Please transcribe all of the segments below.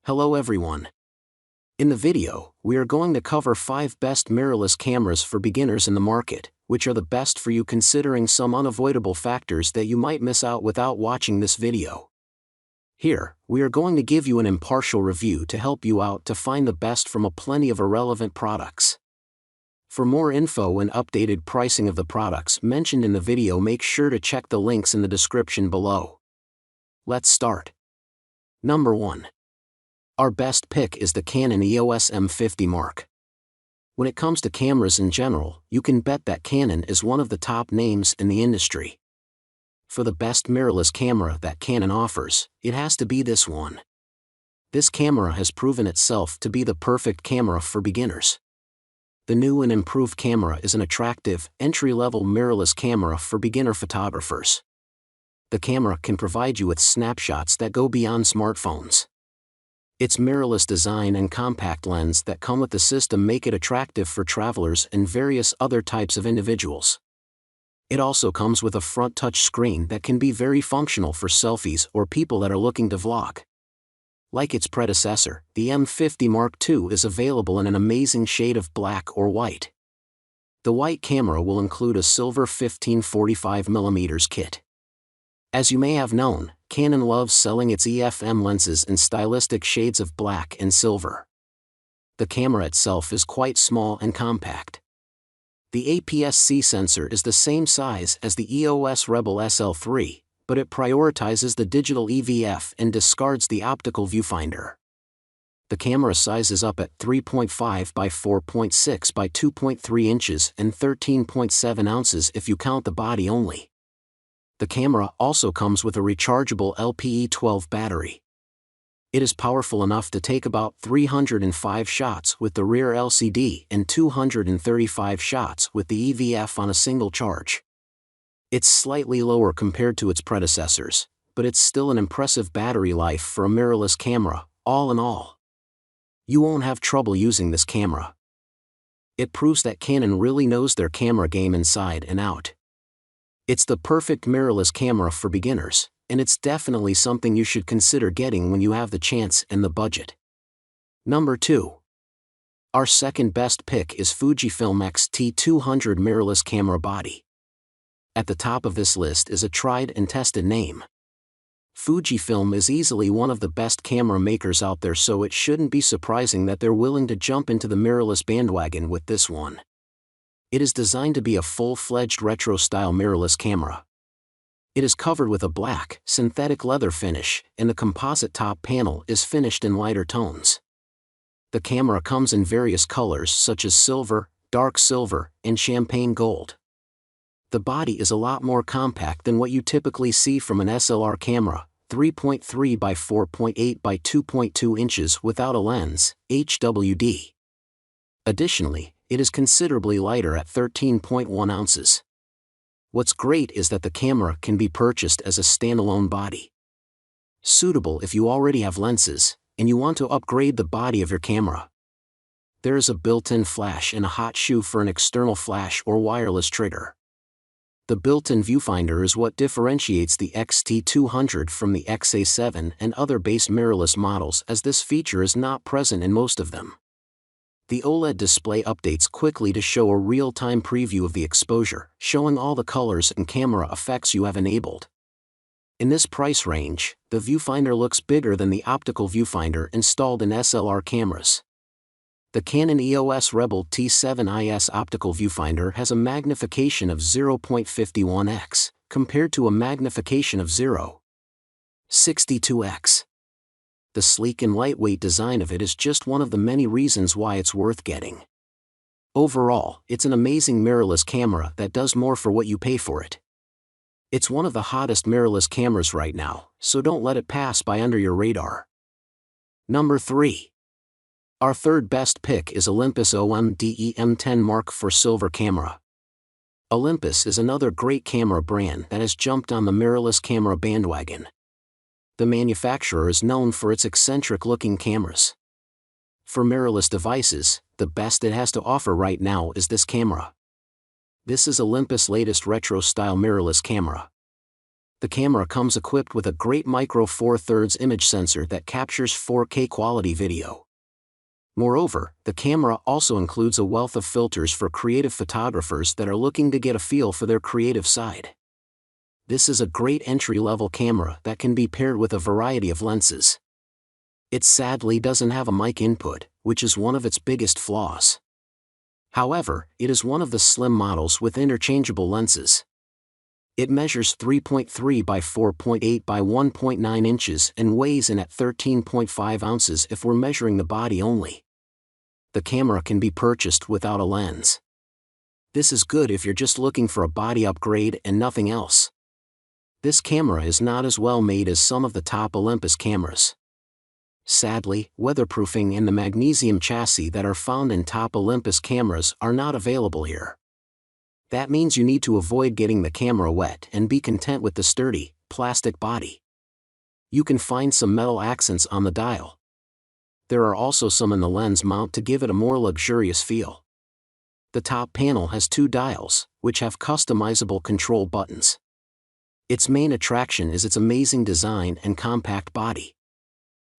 Hello everyone. In the video, we are going to cover 5 best mirrorless cameras for beginners in the market, which are the best for you considering some unavoidable factors that you might miss out without watching this video. Here, we are going to give you an impartial review to help you out to find the best from a plenty of irrelevant products. For more info and updated pricing of the products mentioned in the video, make sure to check the links in the description below. Let's start. Number 1. Our best pick is the Canon EOS M50 Mark. When it comes to cameras in general, you can bet that Canon is one of the top names in the industry. For the best mirrorless camera that Canon offers, it has to be this one. This camera has proven itself to be the perfect camera for beginners. The new and improved camera is an attractive, entry-level mirrorless camera for beginner photographers. The camera can provide you with snapshots that go beyond smartphones. Its mirrorless design and compact lens that come with the system make it attractive for travelers and various other types of individuals. It also comes with a front touch screen that can be very functional for selfies or people that are looking to vlog. Like its predecessor, the M50 Mark II is available in an amazing shade of black or white. The white camera will include a silver 15-45mm kit. As you may have known, Canon loves selling its EFM lenses in stylistic shades of black and silver. The camera itself is quite small and compact. The APS-C sensor is the same size as the EOS Rebel SL3, but it prioritizes the digital EVF and discards the optical viewfinder. The camera size is up at 3.5 by 4.6 by 2.3 inches and 13.7 ounces if you count the body only. The camera also comes with a rechargeable LPE12 battery. It is powerful enough to take about 305 shots with the rear LCD and 235 shots with the EVF on a single charge. It's slightly lower compared to its predecessors, but it's still an impressive battery life for a mirrorless camera, all in all. You won't have trouble using this camera. It proves that Canon really knows their camera game inside and out. It's the perfect mirrorless camera for beginners, and it's definitely something you should consider getting when you have the chance and the budget. Number 2. Our second best pick is Fujifilm XT200 mirrorless camera body. At the top of this list is a tried and tested name. Fujifilm is easily one of the best camera makers out there, so it shouldn't be surprising that they're willing to jump into the mirrorless bandwagon with this one. It is designed to be a full-fledged retro-style mirrorless camera. It is covered with a black, synthetic leather finish, and the composite top panel is finished in lighter tones. The camera comes in various colors such as silver, dark silver, and champagne gold. The body is a lot more compact than what you typically see from an SLR camera, 3.3 by 4.8 by 2.2 inches without a lens, HWD. Additionally, it is considerably lighter at 13.1 ounces. What's great is that the camera can be purchased as a standalone body. Suitable if you already have lenses, and you want to upgrade the body of your camera. There is a built-in flash and a hot shoe for an external flash or wireless trigger. The built-in viewfinder is what differentiates the XT200 from the XA7 and other base mirrorless models, as this feature is not present in most of them. The OLED display updates quickly to show a real-time preview of the exposure, showing all the colors and camera effects you have enabled. In this price range, the viewfinder looks bigger than the optical viewfinder installed in SLR cameras. The Canon EOS Rebel T7IS optical viewfinder has a magnification of 0.51x, compared to a magnification of 0.62x. The sleek and lightweight design of it is just one of the many reasons why it's worth getting. Overall, it's an amazing mirrorless camera that does more for what you pay for it. It's one of the hottest mirrorless cameras right now, so don't let it pass by under your radar. Number 3. Our third best pick is Olympus OM III M10 Mark for silver camera. Olympus is another great camera brand that has jumped on the mirrorless camera bandwagon. The manufacturer is known for its eccentric-looking cameras. For mirrorless devices, the best it has to offer right now is this camera. This is Olympus' latest retro-style mirrorless camera. The camera comes equipped with a great micro Four Thirds image sensor that captures 4K quality video. Moreover, the camera also includes a wealth of filters for creative photographers that are looking to get a feel for their creative side. This is a great entry-level camera that can be paired with a variety of lenses. It sadly doesn't have a mic input, which is one of its biggest flaws. However, it is one of the slim models with interchangeable lenses. It measures 3.3 by 4.8 by 1.9 inches and weighs in at 13.5 ounces if we're measuring the body only. The camera can be purchased without a lens. This is good if you're just looking for a body upgrade and nothing else. This camera is not as well made as some of the top Olympus cameras. Sadly, weatherproofing and the magnesium chassis that are found in top Olympus cameras are not available here. That means you need to avoid getting the camera wet and be content with the sturdy, plastic body. You can find some metal accents on the dial. There are also some in the lens mount to give it a more luxurious feel. The top panel has 2 dials, which have customizable control buttons. Its main attraction is its amazing design and compact body.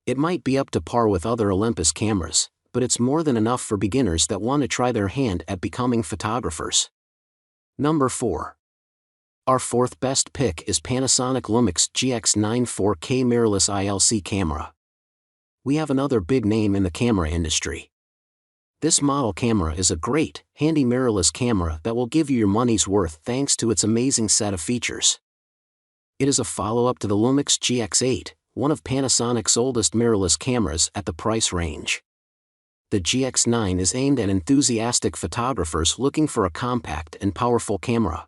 It might be up to par with other Olympus cameras, but it's more than enough for beginners that want to try their hand at becoming photographers. Number 4. Our fourth best pick is Panasonic Lumix GX9 4K mirrorless ILC camera. We have another big name in the camera industry. This model camera is a great, handy mirrorless camera that will give you your money's worth thanks to its amazing set of features. It is a follow-up to the Lumix GX8, one of Panasonic's oldest mirrorless cameras at the price range. The GX9 is aimed at enthusiastic photographers looking for a compact and powerful camera.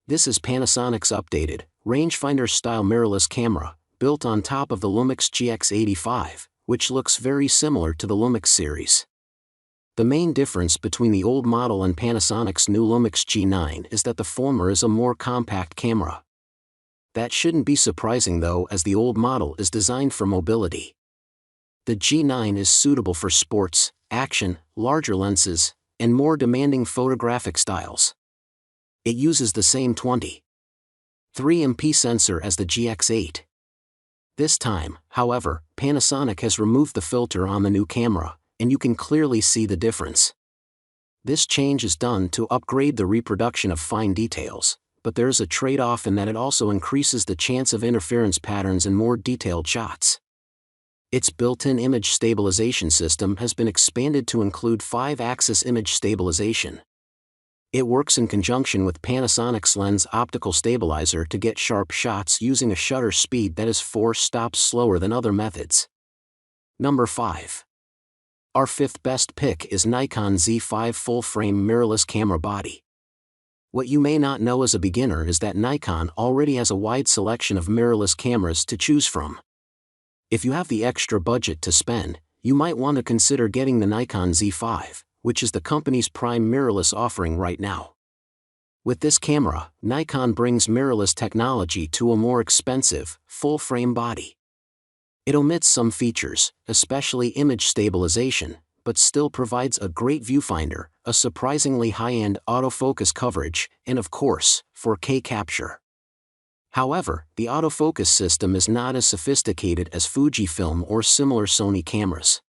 This is Panasonic's updated, rangefinder-style mirrorless camera, built on top of the Lumix GX85, which looks very similar to the Lumix series. The main difference between the old model and Panasonic's new Lumix G9 is that the former is a more compact camera. That shouldn't be surprising though, as the old model is designed for mobility. The G9 is suitable for sports, action, larger lenses, and more demanding photographic styles. It uses the same 20.3 MP sensor as the GX8. This time, however, Panasonic has removed the filter on the new camera, and you can clearly see the difference. This change is done to upgrade the reproduction of fine details, but there's a trade-off in that it also increases the chance of interference patterns in more detailed shots. Its built-in image stabilization system has been expanded to include 5-axis image stabilization. It works in conjunction with Panasonic's lens optical stabilizer to get sharp shots using a shutter speed that is 4 stops slower than other methods. Number 5. Our fifth best pick is Nikon Z5 full-frame mirrorless camera body. What you may not know as a beginner is that Nikon already has a wide selection of mirrorless cameras to choose from. If you have the extra budget to spend, you might want to consider getting the Nikon Z5, which is the company's prime mirrorless offering right now. With this camera, Nikon brings mirrorless technology to a more expensive, full-frame body. It omits some features, especially image stabilization, but still provides a great viewfinder, a surprisingly high-end autofocus coverage, and of course, 4K capture. However, the autofocus system is not as sophisticated as Fujifilm or similar Sony cameras.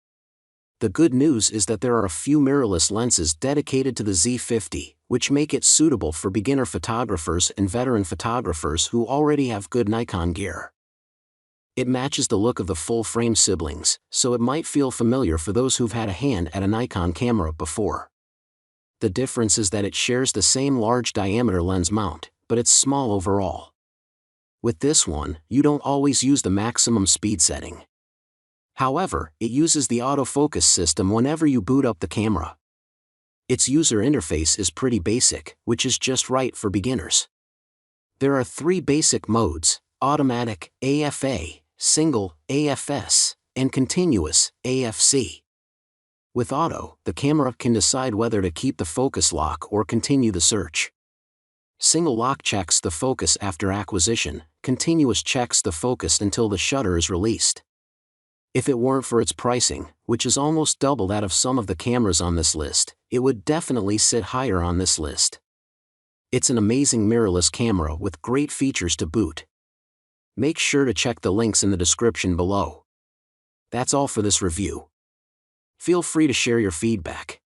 The good news is that there are a few mirrorless lenses dedicated to the Z50, which make it suitable for beginner photographers and veteran photographers who already have good Nikon gear. It matches the look of the full-frame siblings, so it might feel familiar for those who've had a hand at a Nikon camera before. The difference is that it shares the same large diameter lens mount, but it's small overall. With this one, you don't always use the maximum speed setting. However, it uses the autofocus system whenever you boot up the camera. Its user interface is pretty basic, which is just right for beginners. There are 3 basic modes: automatic, AFA, single, AFS, and continuous, AFC. With auto, the camera can decide whether to keep the focus lock or continue the search. Single lock checks the focus after acquisition, continuous checks the focus until the shutter is released. If it weren't for its pricing, which is almost double that of some of the cameras on this list, it would definitely sit higher on this list. It's an amazing mirrorless camera with great features to boot. Make sure to check the links in the description below. That's all for this review. Feel free to share your feedback.